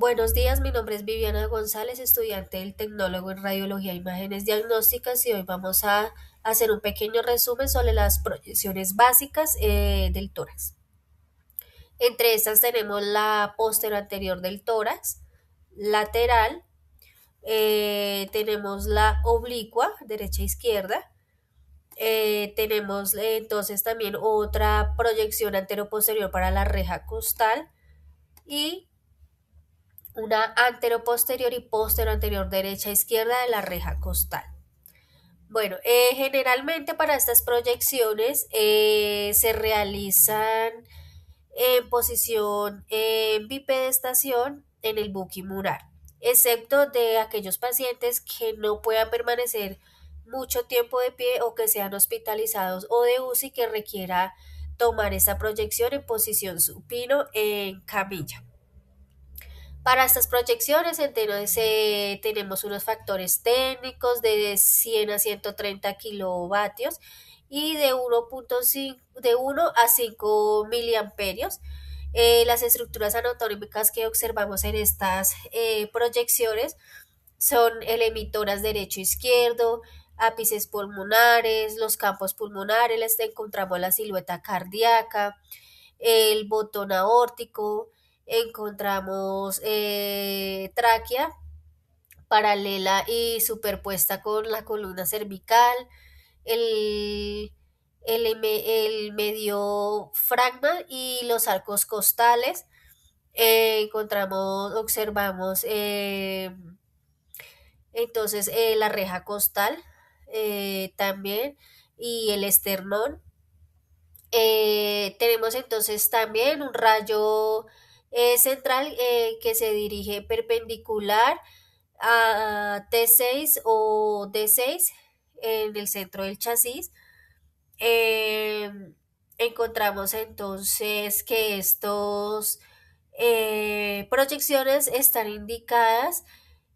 Buenos días, mi nombre es Viviana González, estudiante del Tecnólogo en Radiología e Imágenes Diagnósticas y hoy vamos a hacer un pequeño resumen sobre las proyecciones básicas del tórax. Entre estas tenemos la posterior anterior del tórax, lateral, tenemos la oblicua, derecha e izquierda, tenemos entonces también otra proyección anteroposterior para la reja costal y una anteroposterior y posterior anterior derecha e izquierda de la reja costal. Bueno, generalmente para estas proyecciones se realizan en posición en bipedestación en el buquimural, excepto de aquellos pacientes que no puedan permanecer mucho tiempo de pie o que sean hospitalizados o de UCI que requiera tomar esta proyección en posición supino en camilla. Para estas proyecciones, entonces, tenemos unos factores técnicos de 100 a 130 kilovatios y de 1 a 5 miliamperios. Las estructuras anatómicas que observamos en estas proyecciones son el emitoras derecho e izquierdo, ápices pulmonares, los campos pulmonares, les encontramos la silueta cardíaca, el botón aórtico, encontramos tráquea paralela y superpuesta con la columna cervical, el, el medio fragma y los arcos costales. Observamos entonces la reja costal también y el esternón. Tenemos entonces también un rayo central que se dirige perpendicular a T6 o D6 en el centro del chasis. Eh, Encontramos entonces que estos proyecciones están indicadas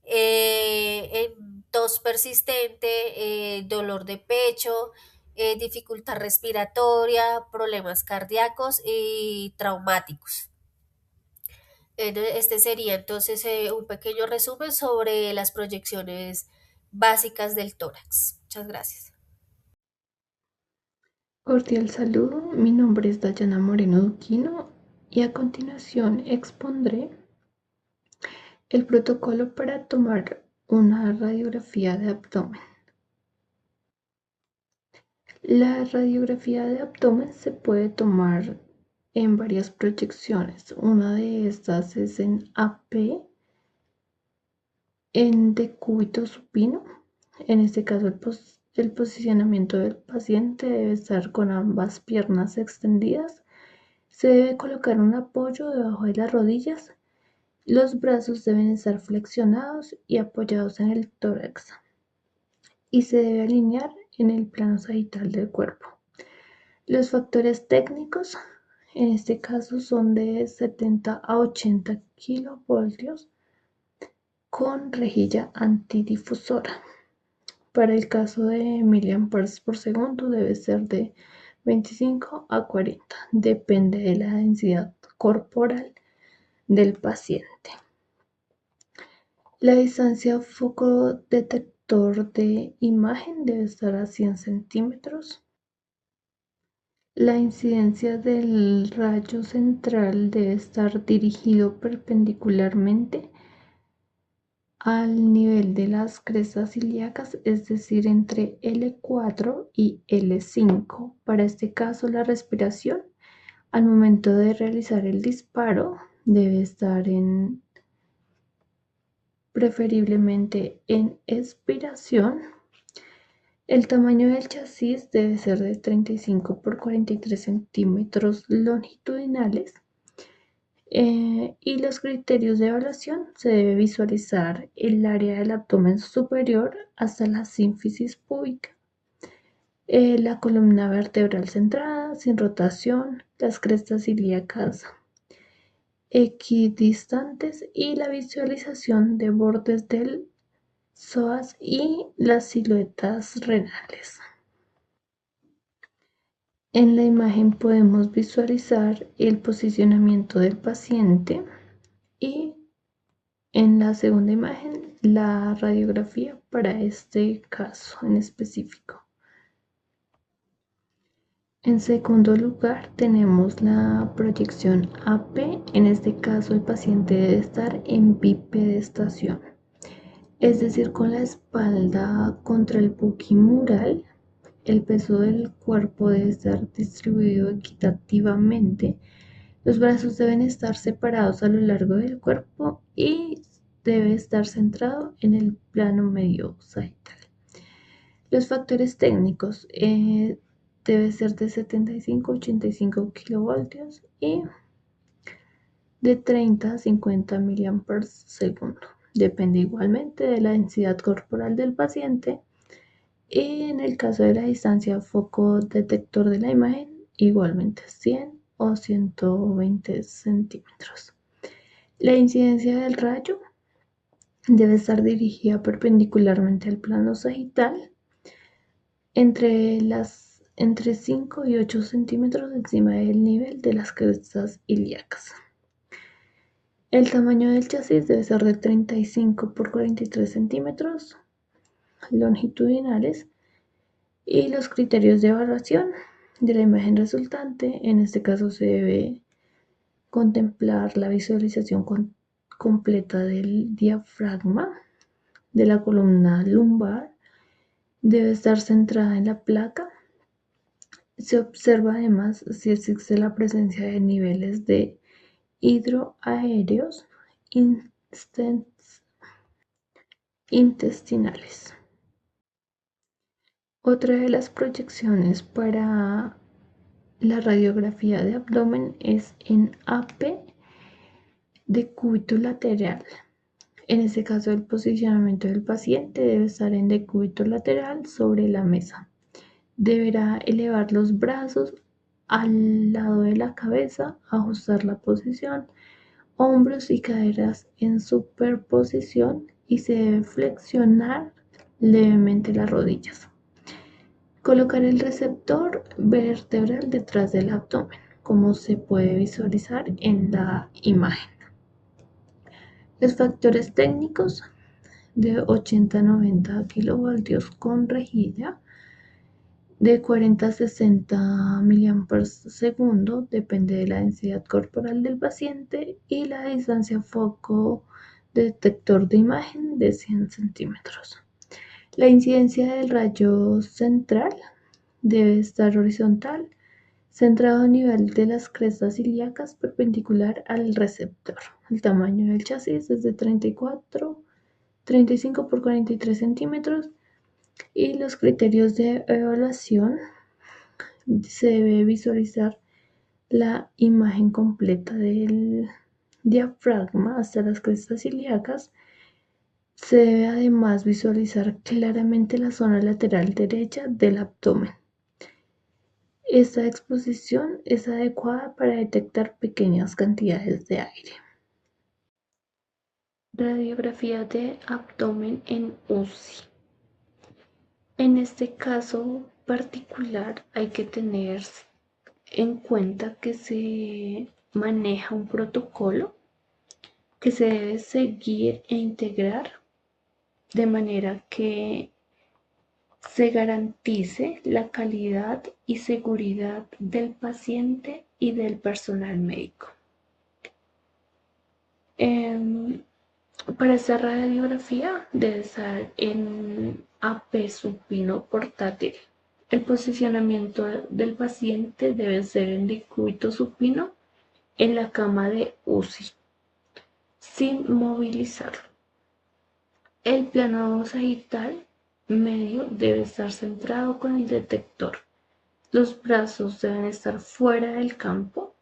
en tos persistente, dolor de pecho, dificultad respiratoria, problemas cardíacos y traumáticos. Este sería entonces un pequeño resumen sobre las proyecciones básicas del tórax. Muchas gracias. Cordial saludo, mi nombre es Dayana Moreno Duquino y a continuación expondré el protocolo para tomar una radiografía de abdomen. La radiografía de abdomen se puede tomar en varias proyecciones. Una de estas es en AP, en decúbito supino. En este caso, el posicionamiento del paciente debe estar con ambas piernas extendidas. Se debe colocar un apoyo debajo de las rodillas. Los brazos deben estar flexionados y apoyados en el tórax y se debe alinear en el plano sagital del cuerpo. Los factores técnicos en este caso son de 70 a 80 kilovoltios con rejilla antidifusora. Para el caso de miliamperes por segundo debe ser de 25 a 40, depende de la densidad corporal del paciente. La distancia foco-detector de imagen debe estar a 100 centímetros. La incidencia del rayo central debe estar dirigido perpendicularmente al nivel de las crestas ilíacas, es decir, entre L4 y L5. Para este caso, la respiración al momento de realizar el disparo debe estar preferiblemente en expiración. El tamaño del chasis debe ser de 35 por 43 centímetros longitudinales. Y los criterios de evaluación: se debe visualizar el área del abdomen superior hasta la sínfisis púbica, la columna vertebral centrada, sin rotación, las crestas ilíacas equidistantes y la visualización de bordes del psoas y las siluetas renales. En la imagen podemos visualizar el posicionamiento del paciente y En la segunda imagen, la radiografía para este caso en específico. En segundo lugar, tenemos la proyección AP. En este caso, el paciente debe estar en bipedestación, es decir, con la espalda contra el buquimural. El peso del cuerpo debe estar distribuido equitativamente. Los brazos deben estar separados a lo largo del cuerpo y debe estar centrado en el plano medio sagital. Los factores técnicos debe ser de 75 a 85 kilovoltios y de 30 a 50 miliamperes segundo. Depende igualmente de la densidad corporal del paciente y en el caso de la distancia foco detector de la imagen, igualmente 100 o 120 centímetros. La incidencia del rayo debe estar dirigida perpendicularmente al plano sagital entre 5 y 8 centímetros encima del nivel de las crestas ilíacas. El tamaño del chasis debe ser de 35 por 43 centímetros longitudinales y los criterios de evaluación de la imagen resultante, en este caso se debe contemplar la visualización completa del diafragma, de la columna lumbar, debe estar centrada en la placa. Se observa además si existe la presencia de niveles de hidroaéreos intestinales. Otra de las proyecciones para la radiografía de abdomen es en AP de cúbito lateral. En este caso, el posicionamiento del paciente debe estar en decúbito lateral sobre la mesa. Deberá elevar los brazos al lado de la cabeza, ajustar la posición, hombros y caderas en superposición y se debe flexionar levemente las rodillas. Colocar el receptor vertebral detrás del abdomen, como se puede visualizar en la imagen. Los factores técnicos de 80 a 90 kilovoltios con rejilla, de 40 a 60 miliamperes segundo, depende de la densidad corporal del paciente, y la distancia foco detector de imagen de 100 centímetros. La incidencia del rayo central debe estar horizontal, centrado a nivel de las crestas ilíacas, perpendicular al receptor. El tamaño del chasis es de 35 por 43 centímetros y los criterios de evaluación se debe visualizar la imagen completa del diafragma hasta las crestas ilíacas. Se debe además visualizar claramente la zona lateral derecha del abdomen. Esta exposición es adecuada para detectar pequeñas cantidades de aire. Radiografía de abdomen en UCI. En este caso particular hay que tener en cuenta que se maneja un protocolo que se debe seguir e integrar de manera que se garantice la calidad y seguridad del paciente y del personal médico. Para esta radiografía debe estar en AP supino portátil. El posicionamiento del paciente debe ser en decúbito supino en la cama de UCI, sin movilizarlo. El plano sagital medio debe estar centrado con el detector. Los brazos deben estar fuera del campo.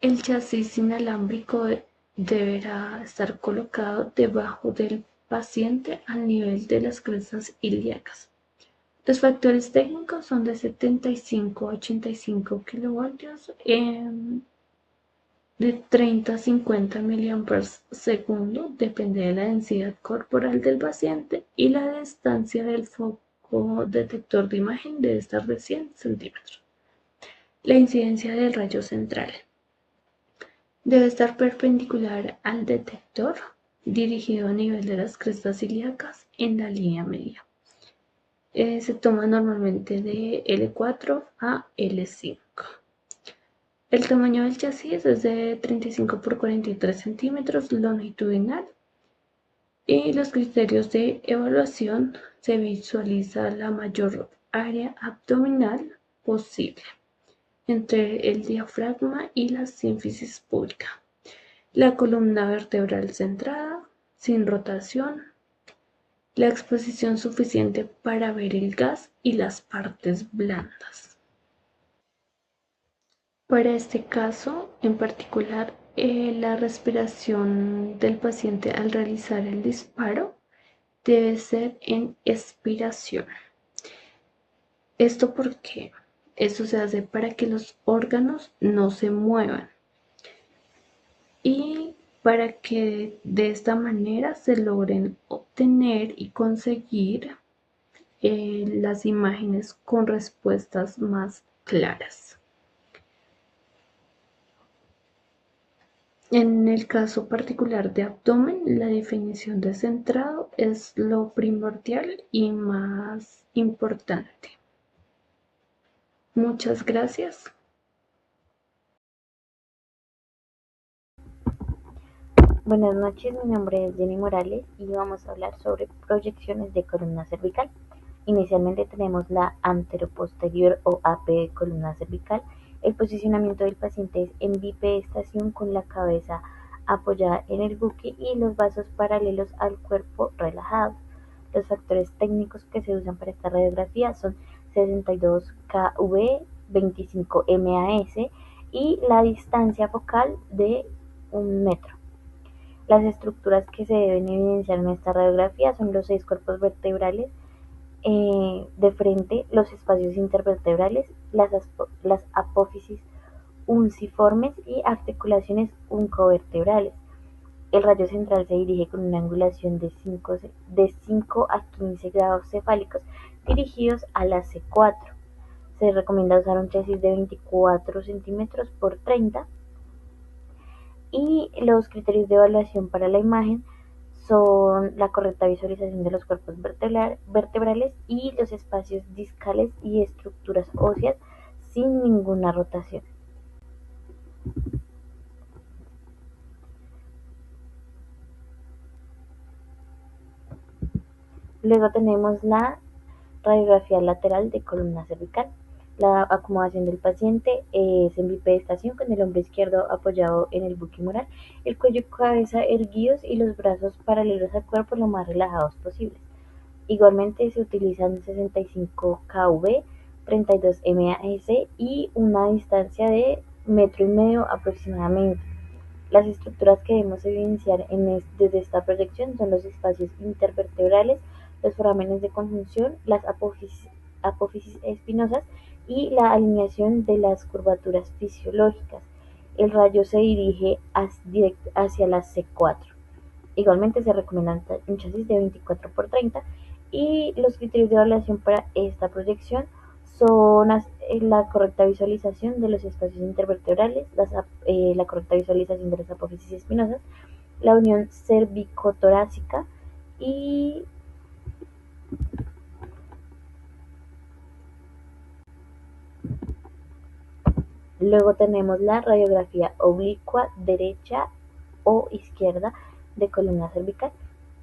El chasis inalámbrico deberá estar colocado debajo del paciente al nivel de las crestas ilíacas. Los factores técnicos son de 75 a 85 kilovoltios, de 30 a 50 miliamperes segundo, depende de la densidad corporal del paciente, y la distancia del foco detector de imagen debe estar de 100 centímetros. La incidencia del rayo central debe estar perpendicular al detector, dirigido a nivel de las crestas ilíacas en la línea media. Se toma normalmente de L4 a L5. El tamaño del chasis es de 35 por 43 centímetros longitudinal y los criterios de evaluación se visualiza la mayor área abdominal posible entre el diafragma y la sínfisis púbica, la columna vertebral centrada, sin rotación, la exposición suficiente para ver el gas y las partes blandas. Para este caso en particular, la respiración del paciente al realizar el disparo debe ser en expiración. Esto porque esto se hace para que los órganos no se muevan y para que de esta manera se logren obtener y conseguir las imágenes con respuestas más claras. En el caso particular de abdomen, la definición de centrado es lo primordial y más importante. Muchas gracias. Buenas noches, mi nombre es Jenny Morales y vamos a hablar sobre proyecciones de columna cervical. Inicialmente tenemos la anteroposterior o AP de columna cervical. El posicionamiento del paciente es en bipedestación con la cabeza apoyada en el buque y los brazos paralelos al cuerpo relajados. Los factores técnicos que se usan para esta radiografía son 62 kV, 25 MAS y la distancia focal de 1 metro. Las estructuras que se deben evidenciar en esta radiografía son los 6 cuerpos vertebrales de frente, los espacios intervertebrales, las apófisis unciformes y articulaciones uncovertebrales. El radio central se dirige con una angulación de 5 a 15 grados cefálicos dirigidos a la C4. Se recomienda usar un chasis de 24 centímetros por 30 y los criterios de evaluación para la imagen son la correcta visualización de los cuerpos vertebrales y los espacios discales y estructuras óseas sin ninguna rotación. Luego tenemos la radiografía lateral de columna cervical. La acomodación del paciente es en bipedestación con el hombro izquierdo apoyado en el buque mural, el cuello y cabeza erguidos y los brazos paralelos al cuerpo lo más relajados posibles. Igualmente se utilizan 65 kV, 32 MAS y una distancia de 1,5 metros aproximadamente. Las estructuras que debemos evidenciar desde esta proyección son los espacios intervertebrales, los forámenes de conjunción, las apófisis espinosas y la alineación de las curvaturas fisiológicas. El rayo se dirige hacia la C4. Igualmente se recomienda un chasis de 24 por 30 y los criterios de evaluación para esta proyección son la correcta visualización de los espacios intervertebrales, la correcta visualización de las apófisis espinosas, la unión cervicotorácica y luego tenemos la radiografía oblicua derecha o izquierda de columna cervical.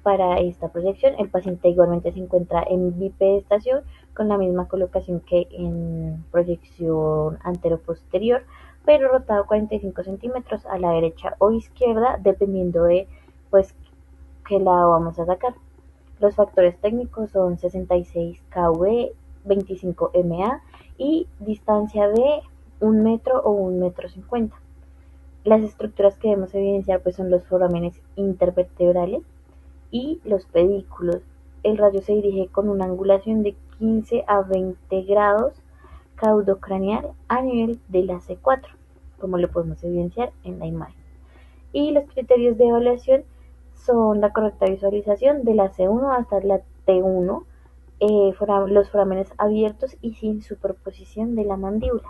Para esta proyección, el paciente igualmente se encuentra en bipedestación con la misma colocación que en proyección anteroposterior, pero rotado 45 centímetros a la derecha o izquierda, dependiendo de pues qué lado vamos a sacar. Los factores técnicos son 66 kV, 25 MA y distancia de 1 metro o 1,50 metros. Las estructuras que debemos evidenciar pues son los forámenes intervertebrales y los pedículos. El radio se dirige con una angulación de 15 a 20 grados caudocraneal a nivel de la C4, como lo podemos evidenciar en la imagen. Y los criterios de evaluación son la correcta visualización de la C1 hasta la T1, los forámenes abiertos y sin superposición de la mandíbula.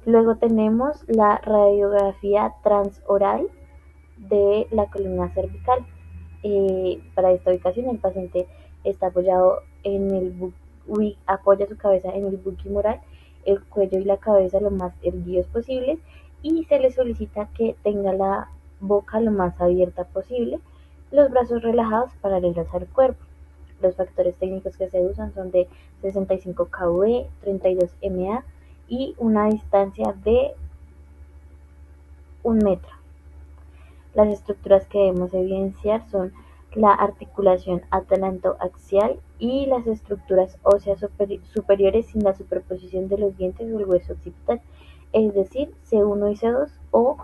Luego tenemos la radiografía transoral de la columna cervical. Para esta ubicación el paciente está apoyado en apoya su cabeza en el buquimural, el cuello y la cabeza lo más erguidos posibles y se le solicita que tenga la boca lo más abierta posible, los brazos relajados paralelos al cuerpo. Los factores técnicos que se usan son de 65 kV, 32 MA y una distancia de 1 metro. Las estructuras que debemos evidenciar son la articulación atlantoaxial y las estructuras óseas superiores sin la superposición de los dientes o el hueso occipital, es decir, C1 y C2 o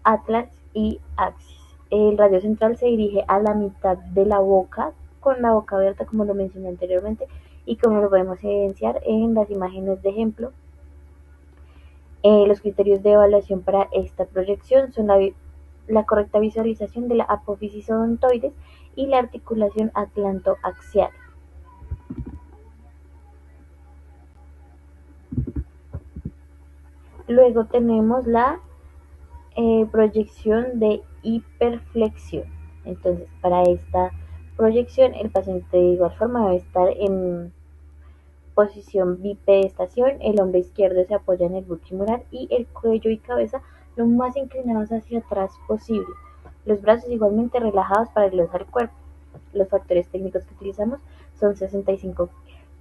atlas y axis. El radio central se dirige a la mitad de la boca, con la boca abierta, como lo mencioné anteriormente, y como lo podemos evidenciar en las imágenes de ejemplo. Los criterios de evaluación para esta proyección son la correcta visualización de la apófisis odontoides y la articulación atlantoaxial. Luego tenemos la proyección de hiperflexión. Entonces, para esta proyección, el paciente de igual forma debe estar en posición bipedestación, el hombro izquierdo se apoya en el buquimural y el cuello y cabeza lo más inclinados hacia atrás posible. Los brazos igualmente relajados paralelos al cuerpo. Los factores técnicos que utilizamos son 65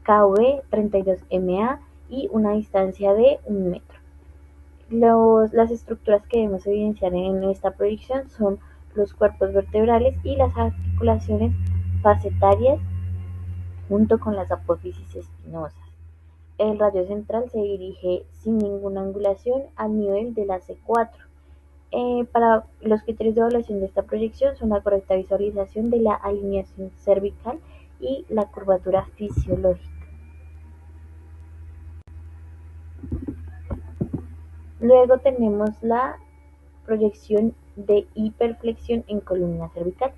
kV, 32 MA y una distancia de 1 metro. Las estructuras que debemos evidenciar en esta proyección son los cuerpos vertebrales y las articulaciones facetarias junto con las apófisis espinosas. El radio central se dirige sin ninguna angulación al nivel de la C4. Para los criterios de evaluación de esta proyección son la correcta visualización de la alineación cervical y la curvatura fisiológica. Luego tenemos la proyección de hiperflexión en columna cervical.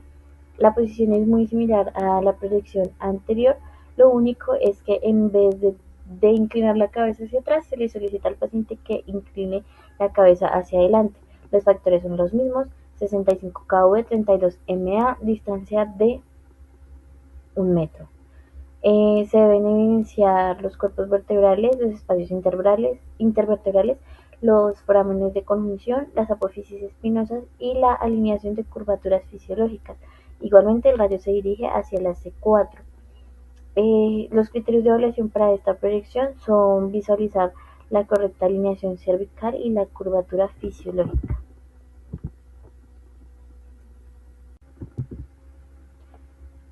La posición es muy similar a la proyección anterior, lo único es que en vez de inclinar la cabeza hacia atrás, se le solicita al paciente que incline la cabeza hacia adelante. Los factores son los mismos, 65 kV, 32 MA, distancia de 1 metro. Se deben evidenciar los cuerpos vertebrales, los espacios intervertebrales, los forámenes de conjunción, las apófisis espinosas y la alineación de curvaturas fisiológicas. Igualmente el radio se dirige hacia la C4. Los criterios de evaluación para esta proyección son visualizar la correcta alineación cervical y la curvatura fisiológica.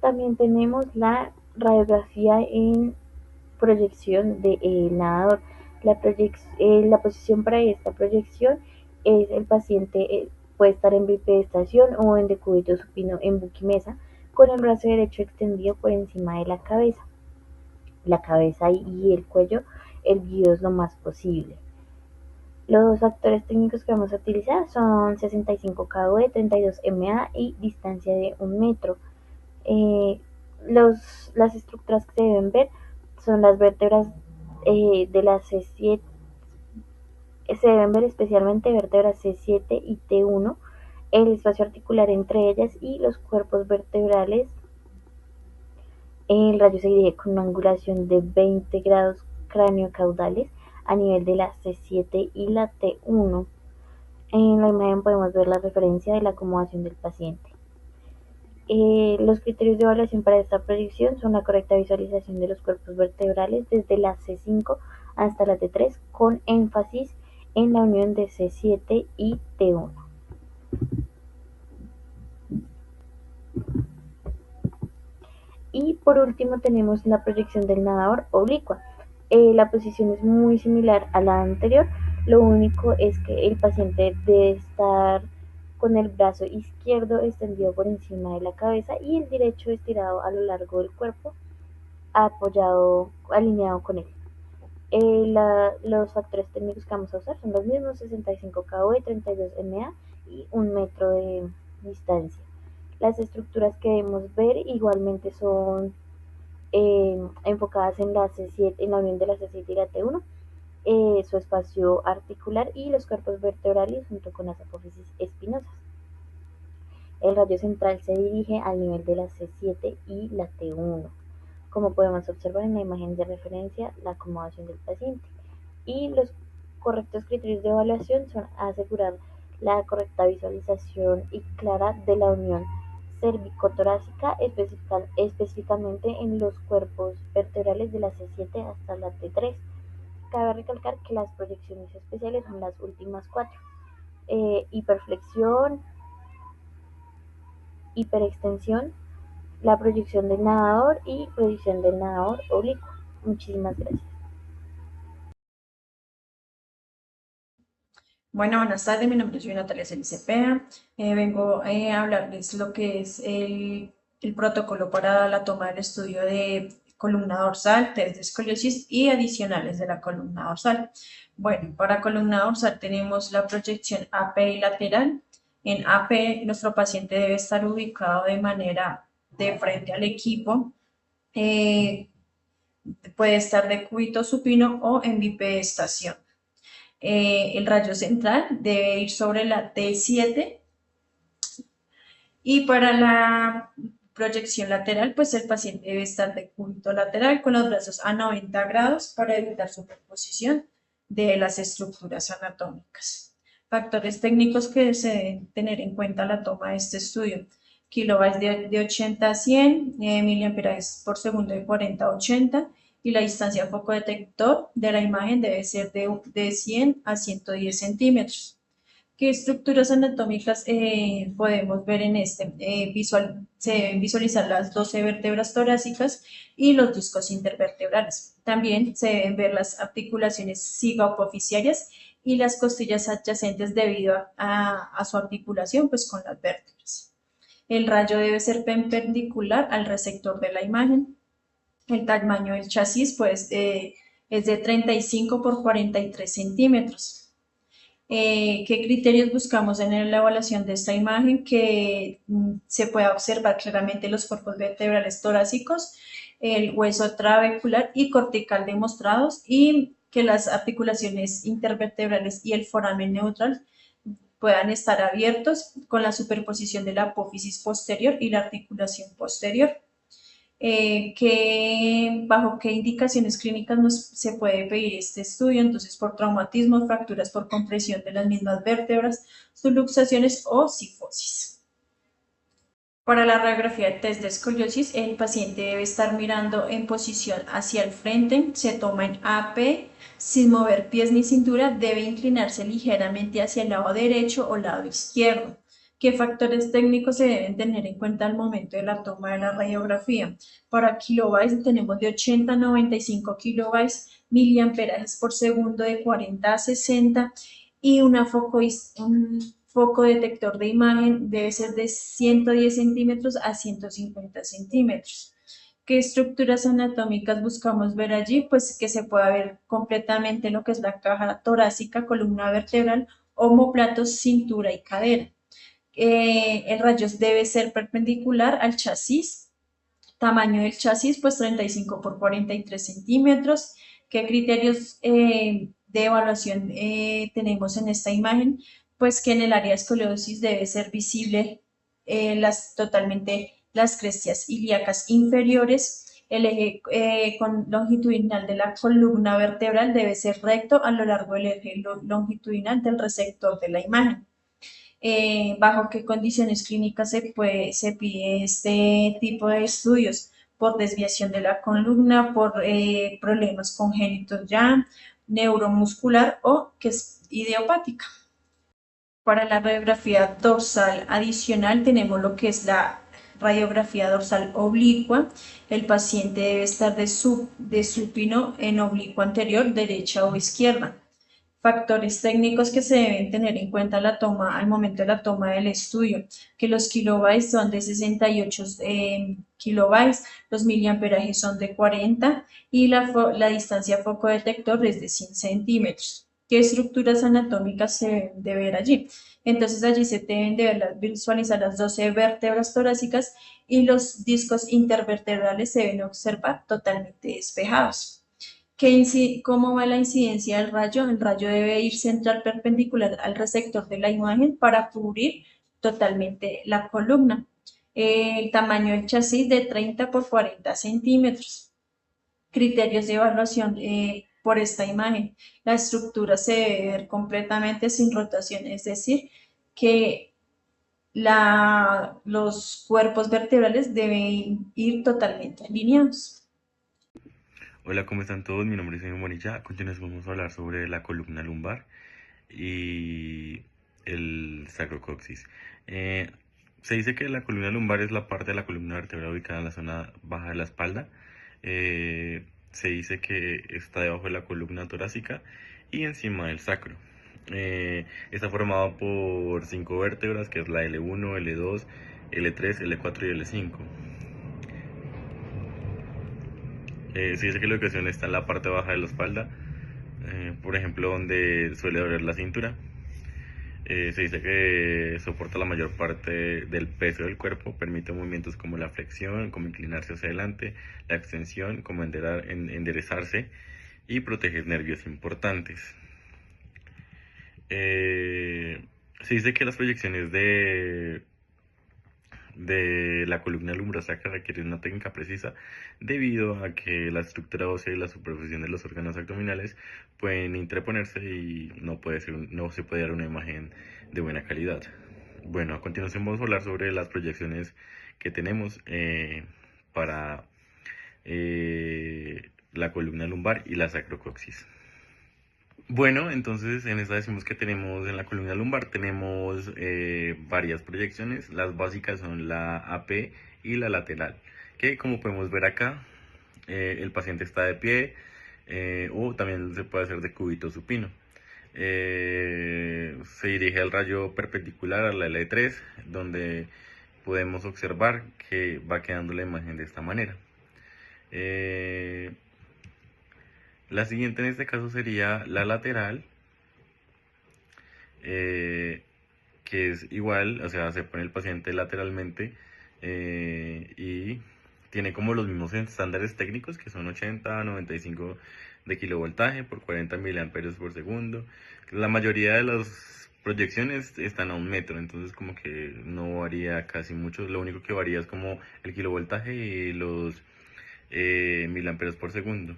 También tenemos la radiografía en proyección del nadador. La posición para esta proyección es el paciente puede estar en bipedestación o en decúbito supino en buquimesa con el brazo derecho extendido por encima de la cabeza y el cuello erguidos lo más posible. Los factores técnicos que vamos a utilizar son 65 kV, 32 MA y distancia de 1 metro. Las estructuras que se deben ver son las vértebras de la C7, se deben ver especialmente vértebras C7 y T1, el espacio articular entre ellas y los cuerpos vertebrales. El radio se dirige con una angulación de 20 grados craniocaudales a nivel de la C7 y la T1. En la imagen podemos ver la referencia de la acomodación del paciente. Los criterios de evaluación para esta proyección son la correcta visualización de los cuerpos vertebrales desde la C5 hasta la T3 con énfasis en la unión de C7 y T1. Y por último tenemos la proyección del nadador oblicua. La posición es muy similar a la anterior, lo único es que el paciente debe estar con el brazo izquierdo extendido por encima de la cabeza y el derecho estirado a lo largo del cuerpo, apoyado, alineado con él. Los factores técnicos que vamos a usar son los mismos, 65 kV, 32 MA y 1 metro de distancia. Las estructuras que debemos ver igualmente son enfocadas en la C7, en la unión de la C7 y la T1. su espacio articular y los cuerpos vertebrales junto con las apófisis espinosas. El rayo central se dirige al nivel de la C7 y la T1. Como podemos observar en la imagen de referencia, la acomodación del paciente. Y los correctos criterios de evaluación son asegurar la correcta visualización y clara de la unión cérvico-torácica, específicamente en los cuerpos vertebrales de la C7 hasta la T3. Cabe recalcar que las proyecciones especiales son las últimas cuatro: hiperflexión, hiperextensión, la proyección del nadador y proyección del nadador oblicuo. Muchísimas gracias. Bueno, buenas tardes, mi nombre es Natalia Cepeda. Vengo a hablarles lo que es el protocolo para la toma del estudio de columna dorsal, test de escoliosis y adicionales de la columna dorsal. Bueno, para columna dorsal tenemos la proyección AP y lateral. En AP, nuestro paciente debe estar ubicado de manera de frente al equipo. Puede estar de cúbito supino o en bipedestación. El rayo central debe ir sobre la T7 y para la proyección lateral, pues el paciente debe estar de cúbito lateral con los brazos a 90 grados para evitar superposición de las estructuras anatómicas. Factores técnicos que se deben tener en cuenta a la toma de este estudio: kilobytes de 80 a 100, miliamperajes por segundo de 40 a 80, y la distancia foco detector de la imagen debe ser de 100 a 110 centímetros. ¿Qué estructuras anatómicas podemos ver en este? Se deben visualizar las 12 vértebras torácicas y los discos intervertebrales. También se deben ver las articulaciones cigoapofisiarias y las costillas adyacentes debido a su articulación pues, con las vértebras. El rayo debe ser perpendicular al receptor de la imagen. El tamaño del chasis pues, es de 35 por 43 centímetros. ¿Qué criterios buscamos en la evaluación de esta imagen? Que se pueda observar claramente los cuerpos vertebrales torácicos, el hueso trabecular y cortical demostrados, y que las articulaciones intervertebrales y el foramen neutral puedan estar abiertos con la superposición de la apófisis posterior y la articulación posterior. Bajo qué indicaciones clínicas se puede pedir este estudio. Entonces, por traumatismos, fracturas por compresión de las mismas vértebras, subluxaciones o cifosis. Para la radiografía de test de escoliosis, el paciente debe estar mirando en posición hacia el frente, se toma en AP, sin mover pies ni cintura, debe inclinarse ligeramente hacia el lado derecho o lado izquierdo. ¿Qué factores técnicos se deben tener en cuenta al momento de la toma de la radiografía? Para kilobytes tenemos de 80 a 95 kilobytes, miliamperajes por segundo de 40 a 60, y un foco detector de imagen debe ser de 110 centímetros a 150 centímetros. ¿Qué estructuras anatómicas buscamos ver allí? Pues que se pueda ver completamente lo que es la caja torácica, columna vertebral, omóplatos, cintura y cadera. El rayo debe ser perpendicular al chasis. Tamaño del chasis, pues 35 por 43 centímetros. ¿Qué criterios de evaluación tenemos en esta imagen? Pues que en el área de escoliosis debe ser visible totalmente las crestias ilíacas inferiores. El eje longitudinal de la columna vertebral debe ser recto a lo largo del eje longitudinal del receptor de la imagen. ¿Bajo qué condiciones clínicas se pide este tipo de estudios? Por desviación de la columna, por problemas congénitos ya, neuromuscular o que es idiopática. Para la radiografía dorsal adicional tenemos lo que es la radiografía dorsal oblicua. El paciente debe estar de supino en oblicuo anterior, derecha o izquierda. Factores técnicos que se deben tener en cuenta al momento de la toma del estudio: que los kilobytes son de 68 kilobytes, los miliamperajes son de 40 y la distancia foco detector es de 100 centímetros. ¿Qué estructuras anatómicas se deben de ver allí? Entonces allí se deben de visualizar las 12 vértebras torácicas y los discos intervertebrales se deben observar totalmente despejados. ¿Cómo va la incidencia del rayo? El rayo debe ir central perpendicular al receptor de la imagen para cubrir totalmente la columna. El tamaño del chasis de 30 por 40 centímetros. Criterios de evaluación por esta imagen. La estructura se debe ver completamente sin rotación, es decir, que los cuerpos vertebrales deben ir totalmente alineados. Hola, ¿cómo están todos? Mi nombre es Emilio Bonilla. A continuación vamos a hablar sobre la columna lumbar y el sacrocoxis. Se dice que la columna lumbar es la parte de la columna vertebral ubicada en la zona baja de la espalda. Se dice que está debajo de la columna torácica y encima del sacro. Está formado por 5 vértebras, que es la L1, L2, L3, L4 y L5. Se dice que la ubicación está en la parte baja de la espalda, por ejemplo, donde suele doler la cintura. Se dice que soporta la mayor parte del peso del cuerpo, permite movimientos como la flexión, como inclinarse hacia adelante, la extensión, como enderezarse, y protege nervios importantes. Se dice que las proyecciones de la columna lumbrosacra requieren una técnica precisa debido a que la estructura ósea y la superposición de los órganos abdominales pueden interponerse y no se puede dar una imagen de buena calidad. Bueno, a continuación vamos a hablar sobre las proyecciones que tenemos para la columna lumbar y la sacrocoxis. Bueno, entonces en esta decimos que tenemos en la columna lumbar tenemos varias proyecciones. Las básicas son la AP y la lateral, que como podemos ver acá, el paciente está de pie o también se puede hacer de cúbito supino. Se dirige el rayo perpendicular a la L3, donde podemos observar que va quedando la imagen de esta manera. La siguiente en este caso sería la lateral, que es igual, o sea, se pone el paciente lateralmente y tiene como los mismos estándares técnicos, que son 80 a 95 de kilovoltaje por 40 miliamperios por segundo. La mayoría de las proyecciones están a 1 metro, entonces como que no varía casi mucho. Lo único que varía es como el kilovoltaje y los miliamperios por segundo.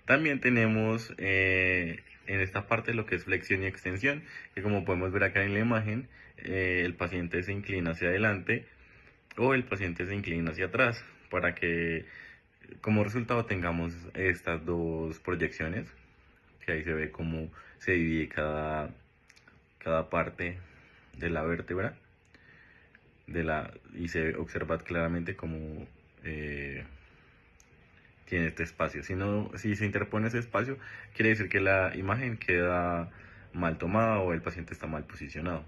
También tenemos en esta parte lo que es flexión y extensión, que como podemos ver acá en la imagen, el paciente se inclina hacia adelante o el paciente se inclina hacia atrás, para que como resultado tengamos estas dos proyecciones, que ahí se ve cómo se divide cada parte de la vértebra y se observa claramente cómo tiene este espacio. Si se interpone ese espacio, quiere decir que la imagen queda mal tomada o el paciente está mal posicionado.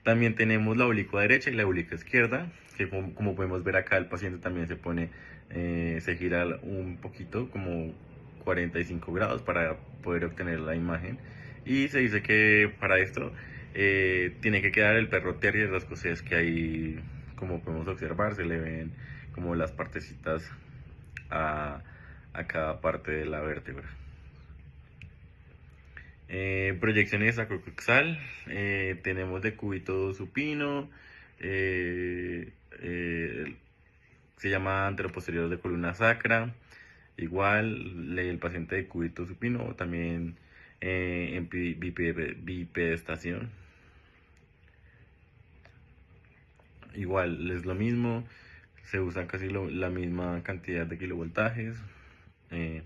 También tenemos la oblicua derecha y la oblicua izquierda, que como podemos ver acá, el paciente también se gira un poquito, como 45 grados, para poder obtener la imagen. Y se dice que para esto tiene que quedar el perro terrier escocés, que ahí, como podemos observar, se le ven como las partecitas a cada parte de la vértebra. Proyecciones sacrocoxal, tenemos de cúbito supino, se llama anteroposterior de columna sacra, igual el paciente de cúbito supino, también en bipedestación, igual es lo mismo, se usa casi la misma cantidad de kilovoltajes y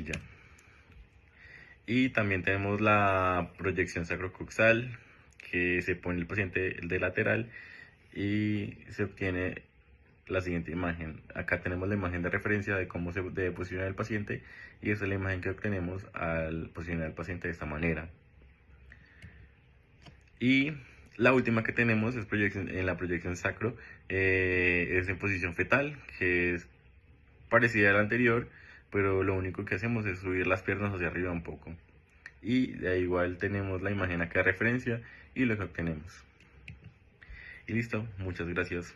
ya. Y también tenemos la proyección sacrocoxal, que se pone el paciente de lateral y se obtiene la siguiente imagen. Acá tenemos la imagen de referencia de cómo se debe posicionar el paciente, y esa es la imagen que obtenemos al posicionar al paciente de esta manera. Y la última que tenemos es en la proyección sacro, es en posición fetal, que es parecida a la anterior, pero lo único que hacemos es subir las piernas hacia arriba un poco. Y de ahí igual tenemos la imagen acá de referencia y lo que obtenemos. Y listo, muchas gracias.